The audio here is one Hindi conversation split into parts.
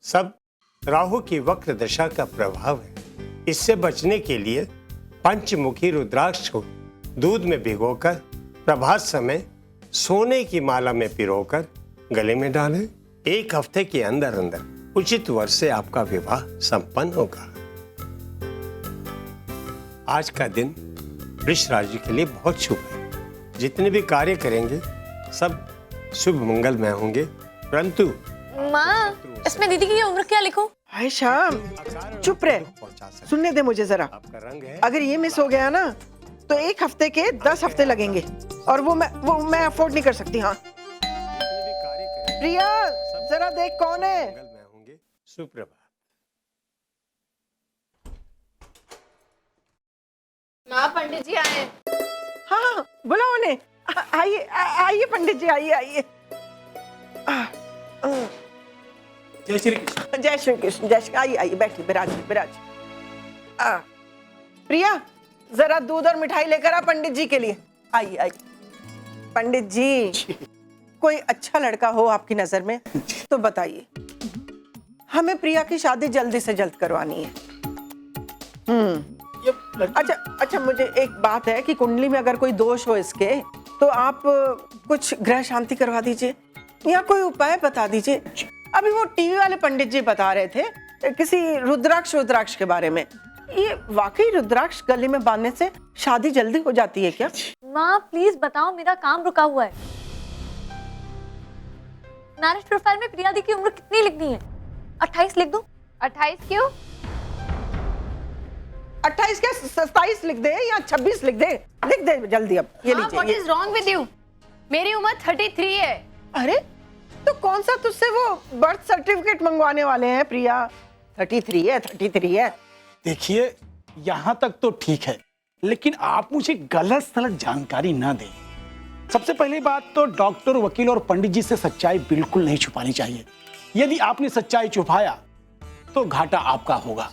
सब राहु की वक्र दशा का प्रभाव है। इससे बचने के लिए पंचमुखी रुद्राक्ष को दूध में भिगोकर प्रभात समय सोने की माला में पिरोकर गले में डालें। 1 हफ्ते के अंदर अंदर उचित वर से आपका विवाह संपन्न होगा। आज का दिन वृष राशि के लिए बहुत शुभ है। जितने भी कार्य करेंगे सब शुभ मंगलमय होंगे। परंतु माँ, इसमें दीदी की उम्र क्या लिखूं? हाय श्याम, चुप रहे, सुनने दे मुझे जरा। आपका रंग है। अगर ये मिस हो गया ना तो 1 हफ्ते के 10 हफ्ते लगेंगे और वो मैं अफोर्ड नहीं कर सकती। हाँ प्रिया, जरा देख कौन है। मंगलमय होंगे। सुप्रभात। माँ, पंडित जी आए। हाँ बुलाओ उन्हें। आइए आइए पंडित जी, आइए आइए। जय श्री कृष्ण। जय श्री कृष्ण, जय श्री। आइए आइए, बैठिए, बिराजिए बिराजिए। प्रिया, जरा दूध और मिठाई लेकर आ पंडित जी के लिए। आइए आइए। पंडित जी, कोई अच्छा लड़का हो आपकी नजर में तो बताइए। हमें प्रिया की शादी जल्दी से जल्द करवानी है। अच्छा, मुझे एक बात है कि कुंडली में अगर कोई दोष हो इसके तो आप कुछ ग्रह शांति करवा दीजिए या कोई उपाय बता दीजिए। अभी वो टीवी वाले पंडित जी बता रहे थे किसी रुद्राक्ष के बारे में। ये वाकई रुद्राक्ष गले में बांधने से शादी जल्दी हो जाती है क्या? माँ प्लीज बताओ, मेरा काम रुका हुआ है। मैरिज प्रोफाइल में प्रिया दी की उम्र कितनी लिखनी है? 28 लिख दूं? 28 क्यों? 28 क्या, 27 लिख दे या 26 लिख दे। लिख दे जल्दी अब। ये लीजिए। What is wrong with you? मेरी उम्र 33 है। अरे तो कौन सा तुझसे वो बर्थ सर्टिफिकेट मंगवाने वाले हैं प्रिया? 33 है। देखिए, यहाँ तक तो ठीक है, लेकिन आप मुझे गलत सलत जानकारी ना दें। सबसे पहली बात तो डॉक्टर, वकील और पंडित जी से सच्चाई बिल्कुल नहीं छुपानी चाहिए। यदि आपने सच्चाई छुपाया तो घाटा आपका होगा।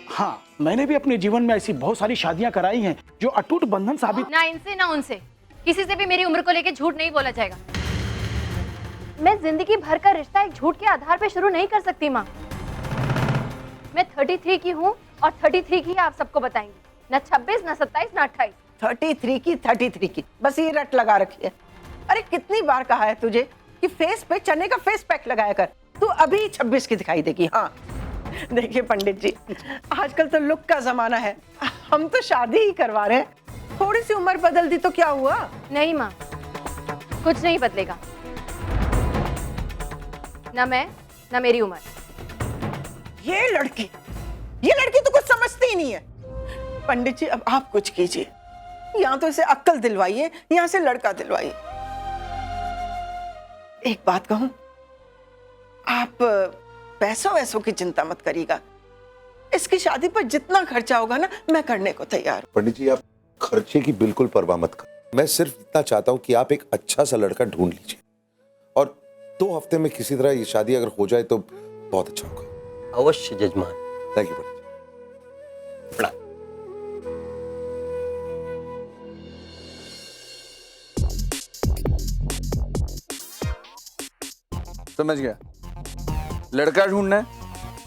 हाँ, मैंने भी अपने जीवन में ऐसी बहुत सारी शादियां कराई हैं जो अटूट बंधन साबित। ना इनसे ना उनसे किसी से भी मेरी उम्र को लेकर झूठ नहीं बोला जाएगा। मैं जिंदगी भर का रिश्ता एक झूठ के आधार पर शुरू नहीं कर सकती माँ। मैं 33 की हूँ और 33 की आप सबको बताएंगी। न 26, न 27, न 28। 33 की बस ये रट लगा रखी है। अरे कितनी बार कहा है तुझे कि फेस पे चने का फेस पैक लगाया कर। तू अभी 26 की दिखाई देगी। हाँ देखिए पंडित जी, आजकल तो लुक का जमाना है। हम तो शादी ही करवा रहे हैं। थोड़ी सी उम्र बदल दी तो क्या हुआ? नहीं माँ, कुछ नहीं बदलेगा। न मैं न मेरी उम्र। ये लड़की तो कुछ समझती ही नहीं है। पंडित जी अब आप कुछ कीजिए। यहाँ तो इसे अक्ल दिलवाइए, यहाँ से लड़का दिलवाइए। एक बात कहूं, आप पैसों की चिंता मत करिएगा। इसकी शादी पर जितना खर्चा होगा ना, मैं करने को तैयार हूं। पंडित जी, आप खर्चे की बिल्कुल परवाह मत करो। मैं सिर्फ इतना चाहता हूं कि आप एक अच्छा सा लड़का ढूंढ लीजिए और 2 हफ्ते में किसी तरह ये शादी अगर हो जाए तो बहुत अच्छा होगा। अवश्य जजमान। थैंक यू पंडित जी। प्रणाम। समझ गया। लड़का ढूंढना है,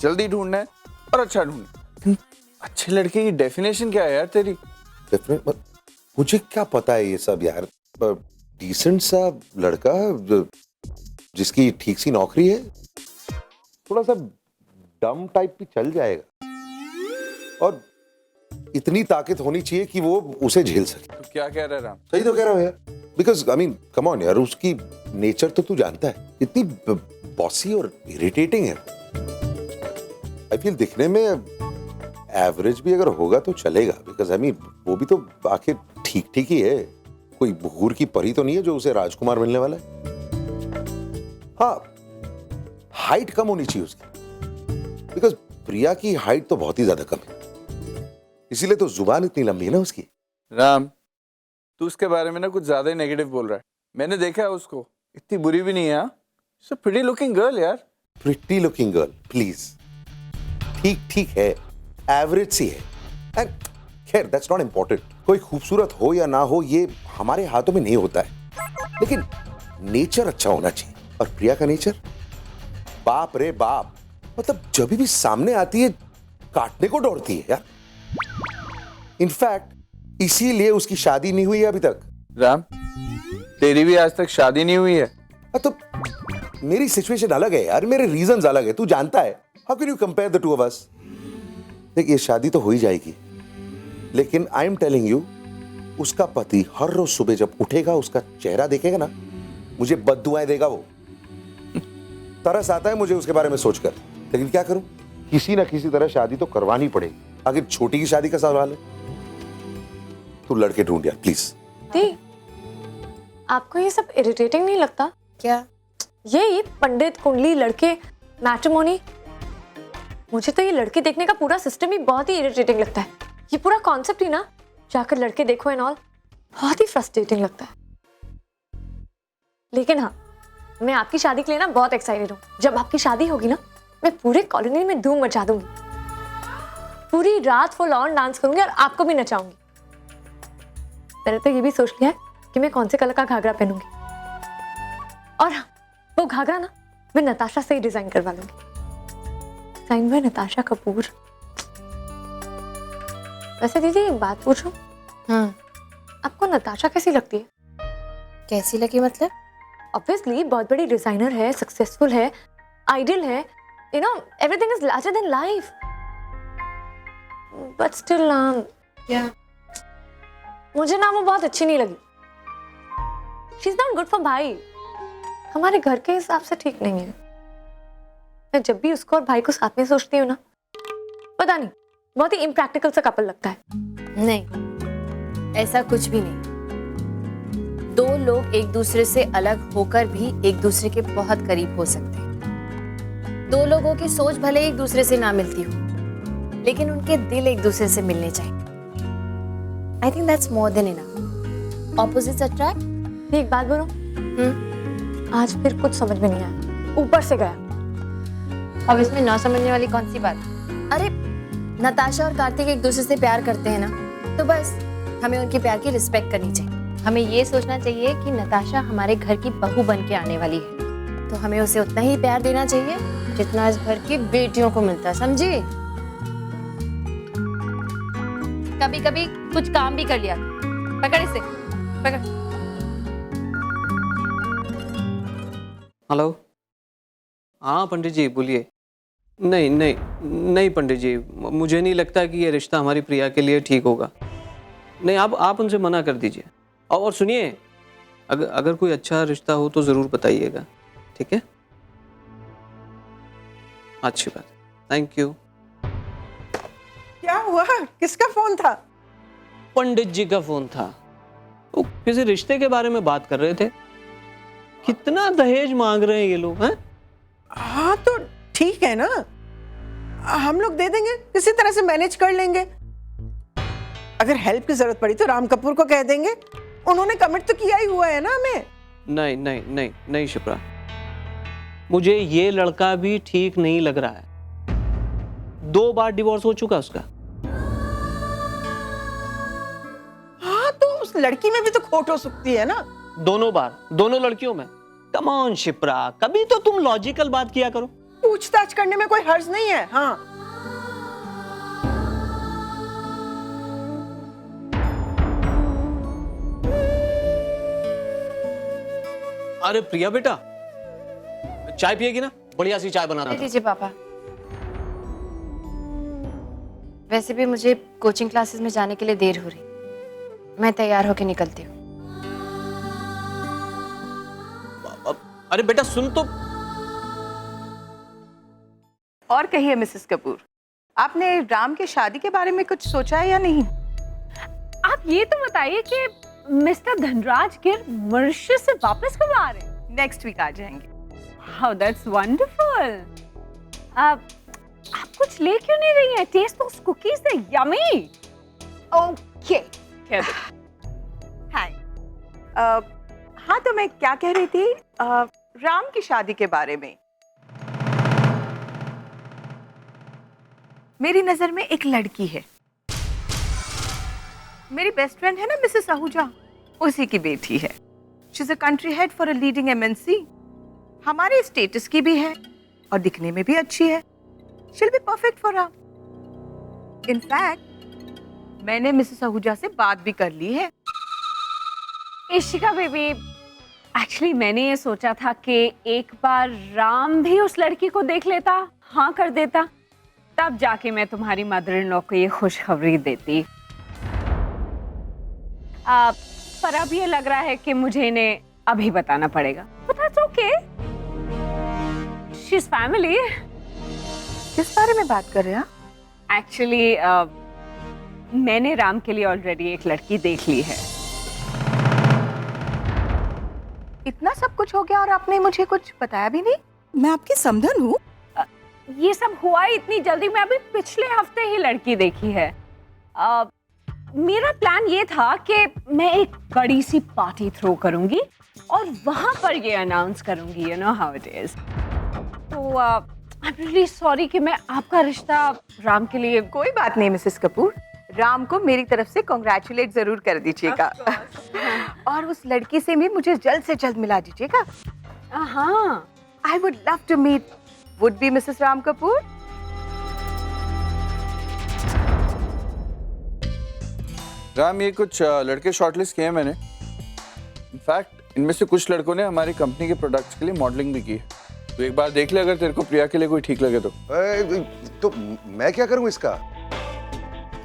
जल्दी ढूंढना है और अच्छा ढूंढना है। अच्छे लड़के की डेफिनेशन क्या है यार तेरी? मुझे क्या पता है ये सब यार। डिसेंट सा लड़का जिसकी ठीक सी नौकरी है, थोड़ा सा डम टाइप भी चल जाएगा और इतनी ताकत होनी चाहिए कि वो उसे झेल सके। तो क्या कह रहा है राम? सही तो कह रहा हूँ यार। Because I mean come on यार, उसकी नेचर तो तू जानता है, इतनी बॉसी और इरिटेटिंग है। आई फील दिखने में एवरेज भी अगर होगा तो चलेगा। बिकॉज आई मीन वो भी तो आखिर ठीक ठीक ही है। कोई भूर की परी तो नहीं है जो उसे राजकुमार मिलने वाला है। हाँ, हाइट कम होनी चाहिए उसकी। बिकॉज प्रिया की हाइट तो बहुत ही ज्यादा कम है, इसीलिए तो जुबान इतनी लंबी है ना उसकी। राम, तू उसके बारे में ना कुछ ज्यादा ही नेगेटिव बोल रहा है। मैंने देखा है उसको, इतनी बुरी भी नहीं है। हाँ, प्रिटी लुकिंग गर्ल यार। प्रिटी लुकिंग गर्ल प्लीज, ठीक ठीक है, एवरेज सी है। एंड खैर दैट्स नॉट इंपॉर्टेंट। कोई खूबसूरत हो या ना हो ये हमारे हाथों में नहीं होता है, लेकिन नेचर अच्छा होना चाहिए। और प्रिया का नेचर बाप रे बाप, मतलब जब भी सामने आती है काटने को दौड़ती है यार। इनफैक्ट इसीलिए उसकी शादी नहीं हुई है अभी तक। राम, तेरी भी आज तक शादी नहीं हुई है? तो मेरी सिचुएशन अलग है यार, मेरे रीजंस अलग है, तू जानता है। How can you compare the two of us? देख, ये शादी तो हो ही जाएगी, लेकिन आई एम टेलिंग यू, उसका पति हर रोज सुबह जब उठेगा, उसका चेहरा देखेगा ना, मुझे बद्दुआएं देगा वो। तरस आता है मुझे उसके बारे में सोचकर, लेकिन क्या करूं, किसी ना किसी तरह शादी तो करवानी पड़ेगी। आखिर छोटी की शादी का सवाल है। तू लड़के ढूंढ यार प्लीज। दी, आपको ये सब इरिटेटिंग नहीं लगता? क्या? ये पंडित, कुंडली, लड़के, मैट्रिमोनी, मुझे तो ये लड़के देखने का पूरा सिस्टम ही बहुत ही इरिटेटिंग लगता है। ये पूरा कॉन्सेप्ट ही ना, जाकर लड़के देखो एंड ऑल, बहुत ही फ्रस्ट्रेटिंग लगता है। लेकिन हाँ, मैं आपकी शादी के लिए ना बहुत एक्साइटेड हूँ। जब आपकी शादी होगी ना, मैं पूरे कॉलोनी में धूम मचा दूंगी, पूरी रात फुल ऑन डांस करूंगी और आपको भी नचाऊंगी। मैंने तो ये भी सोच लिया है कि मैं कौन से कलर का घाघरा पहनूंगी, और हाँ, वो घाघरा ना मैं नताशा से ही डिजाइन करवा लूंगी। Design by Natasha Kapoor. वैसे दीदी एक बात पूछूं, आपको नताशा कैसी लगती है? कैसी लगी मतलब? ऑब्वियसली बहुत बड़ी डिजाइनर है, सक्सेसफुल है, आइडियल है, you know everything is larger than life, but still क्या? मुझे ना वो बहुत अच्छी नहीं लगी। She is not good for भाई, हमारे घर के हिसाब से ठीक नहीं है। मैं जब भी उसको और भाई को साथ में सोचती हूँ ना, पता नहीं, बहुत ही इम्प्रैक्टिकल सा कपल लगता है। नहीं, ऐसा कुछ भी नहीं। दो लोग एक दूसरे से अलग होकर भी एक दूसरे के बहुत करीब हो सकते हैं। दो लोगों की सोच भले एक दूसरे से ना मिलती हो, लेकिन उनके दिल एक दूसरे से मिलने चाहिए। I think that's more than enough. Opposites attract. एक बात बोलो, आज फिर कुछ समझ में नहीं आया, ऊपर से गया। अब इसमें ना समझने वाली कौन सी बात? अरे नताशा और कार्तिक एक दूसरे से प्यार करते हैं ना, तो बस हमें उनके प्यार की रिस्पेक्ट करनी चाहिए। हमें ये सोचना चाहिए कि नताशा हमारे घर की बहू बन के आने वाली है, तो हमें उसे उतना ही प्यार देना चाहिए जितना इस घर की बेटियों को मिलता है, समझी? कभी कभी कुछ काम भी कर लिया। पकड़ इसे, पकड़। हेलो, हाँ पंडित जी बोलिए। नहीं नहीं नहीं पंडित जी, मुझे नहीं लगता कि ये रिश्ता हमारी प्रिया के लिए ठीक होगा। नहीं, आप उनसे मना कर दीजिए। और सुनिए, अगर कोई अच्छा रिश्ता हो तो ज़रूर बताइएगा, ठीक है? अच्छी बात, थैंक यू। क्या हुआ? किसका फोन था? पंडित जी का फोन था। वो किसी रिश्ते के बारे में बात कर रहे थे। कितना दहेज मांग रहे हैं ये लोग, हैं? हाँ तो ठीक है ना, हम लोग दे देंगे, किसी तरह से मैनेज कर लेंगे। अगर हेल्प की जरूरत पड़ी तो राम कपूर को कह देंगे, उन्होंने कमिट तो किया ही हुआ है ना हमें। नहीं नहीं नहीं नहीं शिप्रा, मुझे ये लड़का भी ठीक नहीं लग रहा है। 2 बार डिवोर्स हो चुका उसका। हाँ तो उस लड़की में भी तो खोट हो सकती है ना। दोनों बार, दोनों लड़कियों में। कम ऑन शिप्रा, कभी तो तुम लॉजिकल बात किया करो। पूछताछ करने में कोई हर्ज नहीं है। हाँ अरे प्रिया बेटा, चाय पिएगी ना? बढ़िया सी चाय बनाना था। दीजिए पापा। वैसे भी मुझे कोचिंग क्लासेस में जाने के लिए देर हो रही, मैं तैयार होके निकलती हूँ। अरे बेटा सुन तो। और कहिए मिसेस कपूर, आपने राम की शादी के बारे में कुछ सोचा है या नहीं? आप ये तो बताइए कि मिस्टर धनराज गिर मॉरिशस से वापस कब आ रहे हैं? नेक्स्ट वीक आ जाएंगे। How that's wonderful. आप कुछ ले क्यों नहीं रही हैं? टेस्ट दोस कुकीज, दे यमी। Okay hi. हाँ तो मैं क्या कह रही थी, राम की शादी के बारे में। मेरी नजर में एक लड़की है, मेरी बेस्ट फ्रेंड है ना मिसेस आहूजा, उसी की बेटी है। She is a country head for a leading MNC. हमारे स्टेटस की भी है, और दिखने में भी अच्छी है। She'll be perfect for Ram. In fact मैंने मिसेस आहूजा से बात भी कर ली है। इशिका बेबी, एक्चुअली मैंने ये सोचा था कि एक बार राम भी उस लड़की को देख लेता, हाँ कर देता, तब जाके मैं तुम्हारी मदर इन लॉ को ये खुशखबरी देती। पर अब ये लग रहा है कि मुझे इन्हें अभी बताना पड़ेगा। But that's okay. She's family. किस बारे में बात कर रहे हैं? एक्चुअली मैंने राम के लिए ऑलरेडी एक लड़की देख ली है। इतना सब कुछ हो गया और आपने मुझे कुछ बताया भी नहीं? मैं आपकी समधन हूँ। ये सब हुआ ही इतनी जल्दी, मैं अभी पिछले हफ्ते ही लड़की देखी है। मेरा प्लान ये था कि मैं एक बड़ी सी पार्टी थ्रो करूंगी और वहां पर ये अनाउंस करूंगी, you know how it is. तो आई एम रियली सॉरी कि मैं आपका रिश्ता राम के लिए। कोई बात नहीं मिसेस कपूर, राम को मेरी तरफ से कॉन्ग्रेचुलेट जरूर कर दीजिएगा। और उस लड़की से भी मुझे जल्द से जल्द मिला दीजिएगा। हाँ, I would love to meet would be Mrs Ram Kapoor. Ram, ये कुछ लड़के शॉर्टलिस्ट किए हैं मैंने। इनफैक्ट इनमें से कुछ लड़कों ने हमारी कंपनी के प्रोडक्ट्स के लिए मॉडलिंग भी की है। तो एक बार देख ले, अगर तेरे को प्रिया के लिए कोई ठीक लगे तो। तो मैं क्या करूं इसका?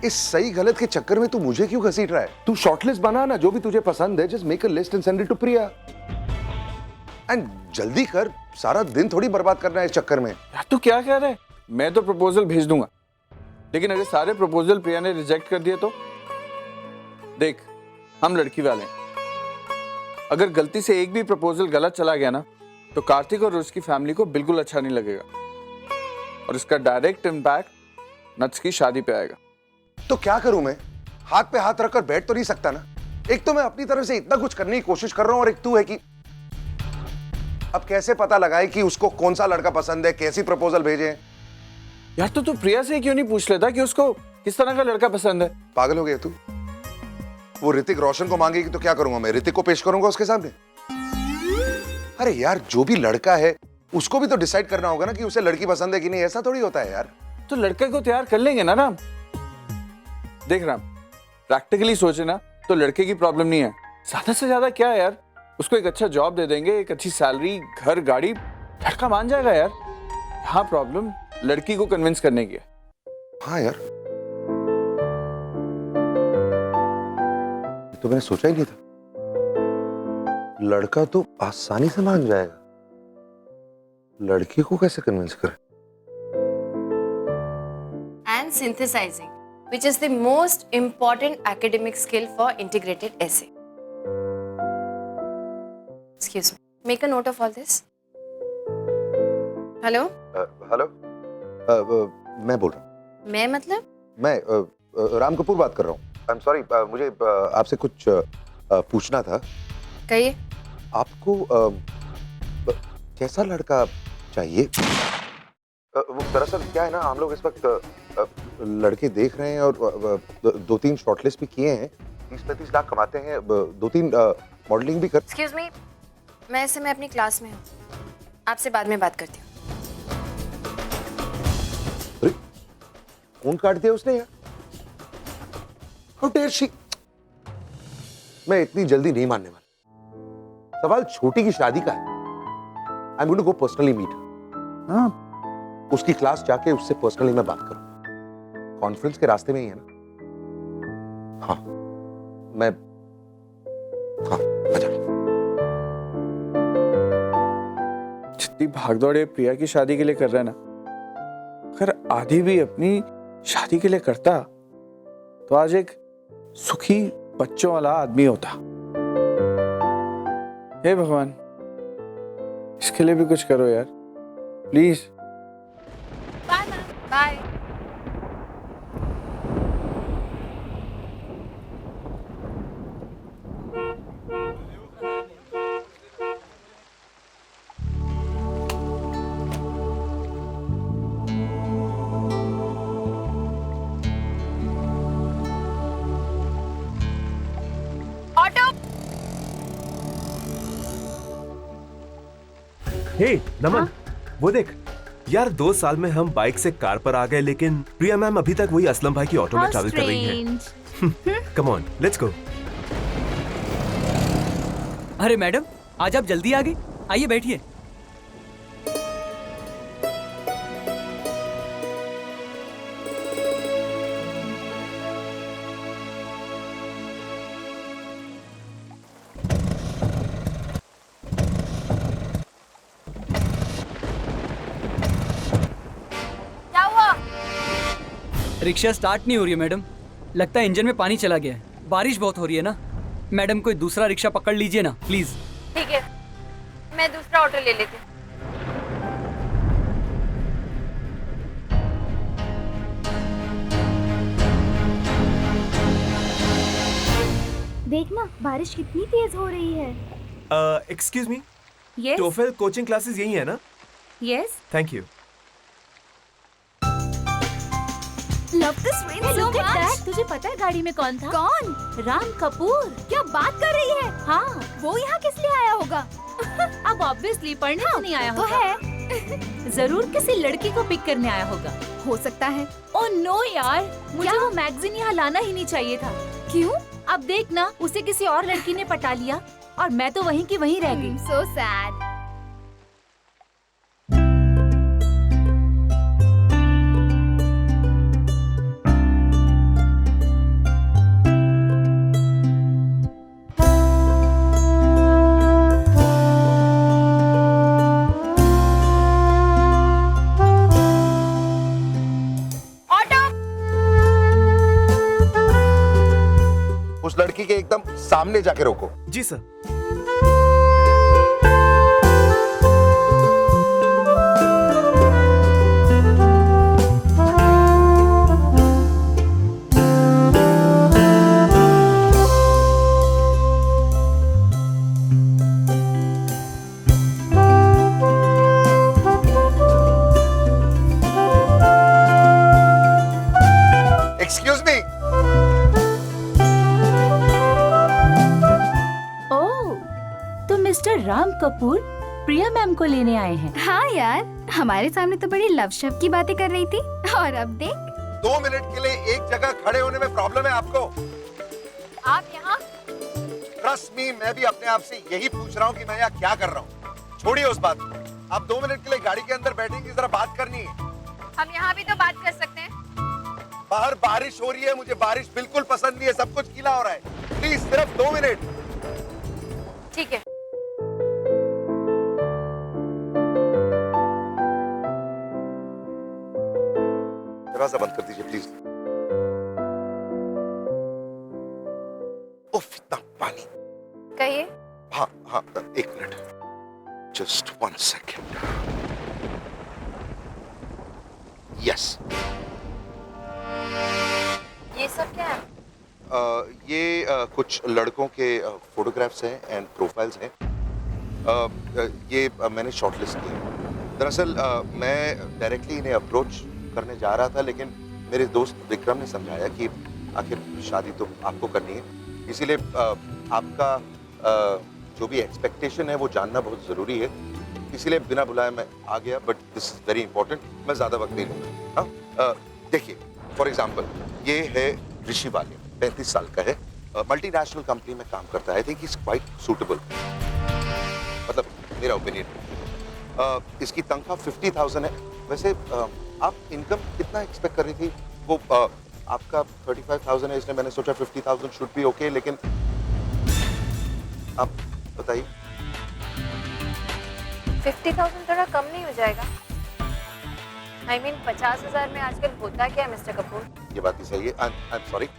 इस सही गलत के चक्कर में तू मुझे क्यों घसीट रहा है? तू शॉर्टलिस्ट बना ना, जो भी तुझे पसंद है, just make a list and send it to Priya. And जल्दी कर, सारा दिन थोड़ी बर्बाद करना है इस चक्कर में। यार तू क्या कह रहा है? मैं तो प्रपोजल भेज दूंगा, लेकिन अगर सारे प्रपोजल प्रिया ने रिजेक्ट कर दिए तो? देख, हम लड़की वाले हैं। अगर गलती से एक भी प्रपोजल गलत चला गया ना, तो कार्तिक और उसकी फैमिली को बिल्कुल अच्छा नहीं लगेगा और इसका डायरेक्ट इम्पैक्ट नट्स की शादी पे आएगा। तो क्या करूं मैं? हाथ पे हाथ रखकर बैठ तो नहीं सकता ना। एक तो मैं अपनी तरफ से इतना कुछ करने की कोशिश कर रहा हूं और एक तू है कि अब कैसे पता लगाए कि उसको कौन सा लड़का पसंद है, कैसी प्रपोजल भेजे। यार तो तू प्रिया से क्यों नहीं पूछ लेता कि उसको किस तरह का लड़का पसंद है? पागल हो गया तू? वो ऋतिक रोशन को मांगेगी तो क्या करूंगा मैं? ऋतिक को पेश करूंगा उसके सामने? अरे यार, जो भी लड़का है उसको भी तो डिसाइड करना होगा ना कि उसे लड़की पसंद है कि नहीं। ऐसा थोड़ी होता है यार। तो लड़के को तैयार कर लेंगे ना राम। देख राम, प्रैक्टिकली सोचे ना तो लड़के की प्रॉब्लम नहीं है। ज्यादा से ज्यादा क्या है यार, उसको एक अच्छा जॉब दे देंगे, एक अच्छी सैलरी, घर, गाड़ी, लड़का मान जाएगा यार। हाँ, प्रॉब्लम लड़की को कन्विंस करने की है। हाँ यार, तो मैंने सोचा ही नहीं था। लड़का तो आसानी से मान जाएगा, लड़की को कैसे कन्विंस करें? And synthesizing, which is the most important academic skill for integrated essay. Excuse me. Make a note of all this. Hello? Hello, मैं बोल रहा हूँ। मैं मतलब? मैं राम कपूर बात कर रहा हूँ। आई एम सॉरी, मुझे आपसे कुछ पूछना था। कहिए। आपको कैसा लड़का चाहिए? वो दरअसल क्या है ना, हम लोग इस वक्त लड़के देख रहे हैं और 2-3 शॉर्टलिस्ट भी किए हैं। 30-35 लाख कमाते हैं, 2-3 मॉडलिंग भी कर। Excuse me, मैं इस समय अपनी क्लास में हूँ, आपसे बाद में बात करती हूँ। अरे, फोन काट दिया उसने यार। How dare she? मैं इतनी जल्दी नहीं मानने वाला। सवाल छोटी की शादी का है। I'm going to go personally meet her. हाँ, उसकी क्लास जाके उससे पर्सनली मैं बात करूँ। कॉन्फ्रेंस के रास्ते में ही है ना। हाँ, मैं जा रहा हूँ। जितनी भागदौड़ ये प्रिया की शादी के लिए कर रहा है ना, अगर आधी भी अपनी शादी के लिए करता तो आज एक सुखी बच्चों वाला आदमी होता। हे भगवान, इसके लिए भी कुछ करो यार, please. Bye ma'am, bye. Hey Naman, वो देख, यार 2 साल में हम बाइक से कार पर आ गए, लेकिन प्रिया मैम अभी तक वही असलम भाई की ऑटो में ट्रैवल कर रही हैं। Come on, let's go. अरे मैडम, आज आप जल्दी आ गई। आइए बैठिए। क्या हुआ? रिक्शा स्टार्ट नहीं हो रही है मैडम। लगता है इंजन में पानी चला गया है। बारिश बहुत हो रही है ना मैडम, कोई दूसरा रिक्शा पकड़ लीजिए ना प्लीज। ठीक है, मैं दूसरा ऑटो ले लेती हूँ। देखना बारिश कितनी तेज हो रही है। Excuse me, yes TOEFL coaching classes यही है ना? Yes. Thank you. Love this rain so much. तुझे पता है गाड़ी में कौन था? कौन? राम कपूर। क्या बात कर रही है? हाँ, वो यहाँ किस लिए आया होगा? अब ऑब्वियसली पढ़ने तो नहीं आया होगा। है जरूर किसी लड़की को पिक करने आया होगा। हो सकता है। ओह नो यार, मुझे वो मैगजीन यहाँ लाना ही नहीं चाहिए था। क्यों? अब देख ना, उसे किसी और लड़की ने पटा लिया और मैं तो वहीं की वहीं रह गई। So sad. उस लड़की के एकदम सामने जाके रोको। जी sir. Excuse me. Mister Ram Kapoor Priya ma'am को लेने आए हैं। हाँ यार, हमारे सामने तो बड़ी लव शब्द की बातें कर रही थी और अब देख। 2 मिनट के लिए एक जगह खड़े होने में प्रॉब्लम है आपको? आप यहाँ? ट्रस्ट मी, मैं भी अपने आप से यही पूछ रहा हूँ कि मैं यहाँ क्या कर रहा हूँ। छोड़िए उस बात को। आप 2 मिनट के लिए गाड़ी के अंदर बैठेंगे, जरा बात करनी है। हम यहाँ भी तो बात कर सकते हैं। बाहर बारिश हो रही है, मुझे बारिश बिल्कुल पसंद नहीं है, सब कुछ गीला हो रहा है। प्लीज सिर्फ 2 मिनट। ठीक है। दरवाजा बंद कर दीजिए प्लीज। उफ, इतना पानी। कहिए। हाँ हाँ, 1 मिनट, जस्ट 1 सेकेंड। यस। ये सब क्या है? ये कुछ लड़कों के फोटोग्राफ्स हैं एंड प्रोफाइल्स हैं। ये मैंने शॉर्टलिस्ट किया। दरअसल मैं डायरेक्टली इन्हें अप्रोच करने जा रहा था, लेकिन मेरे दोस्त विक्रम ने समझाया कि आखिर शादी तो आपको करनी है, इसीलिए आपका जो भी एक्सपेक्टेशन है वो जानना बहुत ज़रूरी है, इसीलिए बिना बुलाए मैं आ गया। But this is very important, मैं ज़्यादा वक्त नहीं लूँगा। हाँ, देखिए फॉर एग्जाम्पल, ये है ऋषि वालिया, 35 साल का है, मल्टीनेशनल कंपनी में काम करता है। I think is quite suitable, मतलब मेरा ओपिनियन। इसकी तनख्वाह 50,000 है। वैसे आप इनकम कितना एक्सपेक्ट कर रही थी? वो आपका 35,000 है, इसलिए मैंने सोचा 50,000 शुड बी ओके, लेकिन आप बताइए। 50,000 थोड़ा कम नहीं हो जाएगा? I mean 50,000 में आजकल होता क्या है मिस्टर कपूर? ये बात ही सही है। आई एम सॉरी,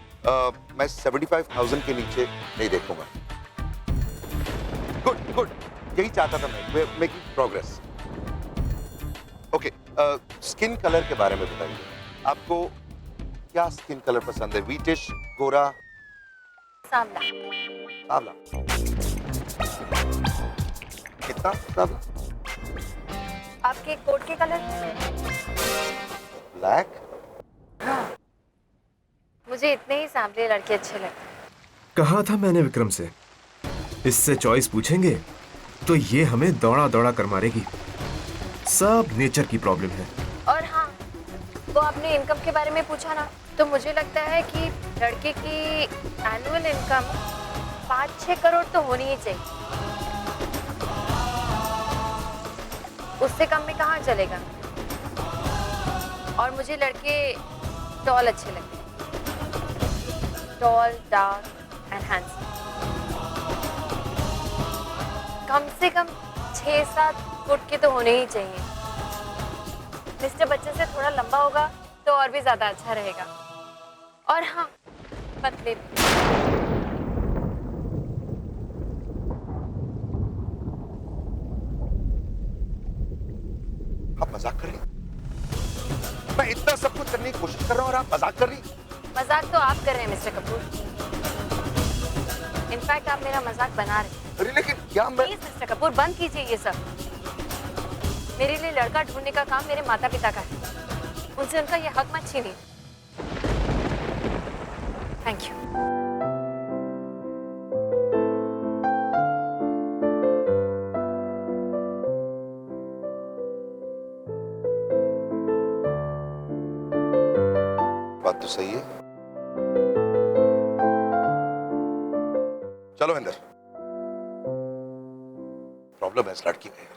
मैं 75,000 के नीचे नहीं देखूंगा। गुड गुड, यही चाहता था मैं, making progress. Okay, skin colour के बारे में बताइए, आपको क्या स्किन कलर पसंद है? व्हीटिश, गोरा, सांवला? सांवला। कितना सांवला? आपके कोट के कलर? ब्लैक। हाँ, मुझे इतने ही सांवले लड़के अच्छे लगते हैं। कहा था मैंने विक्रम से, इससे चॉइस पूछेंगे तो ये हमें दौड़ा दौड़ा कर मारेगी। सब नेचर की प्रॉब्लम है। और हाँ, वो आपने इनकम के बारे में पूछा ना, तो मुझे लगता है कि लड़के की एनुअल इनकम 5-6 करोड़ तो होनी ही चाहिए। उससे कम में कहाँ चलेगा। और मुझे लड़के टॉल अच्छे लगते हैं, टॉल, डार्क एंड हैंडसम। कम से कम 6-7 फुट के तो होने ही चाहिए। मिस्टर बच्चन से थोड़ा लंबा होगा तो और भी ज्यादा अच्छा रहेगा। और हाँ, पतले भी। आप मजाक कर रही हैं? मैं इतना सब कुछ करने की कोशिश कर रहा हूँ और आप मजाक कर रही हैं? मजाक तो आप कर रहे हैं मिस्टर कपूर। इनफैक्ट आप मेरा मजाक बना रहे हैं। अरे लेकिन क्या मैं... प्लीज मिस्टर कपूर बंद कीजिए ये सब। मेरे लिए लड़का ढूंढने का काम मेरे माता पिता का है, उनसे उनका ये हक मत छीनिए। Thank you. बात तो सही है। चलो अंदर। प्रॉब्लम है इस लड़की में।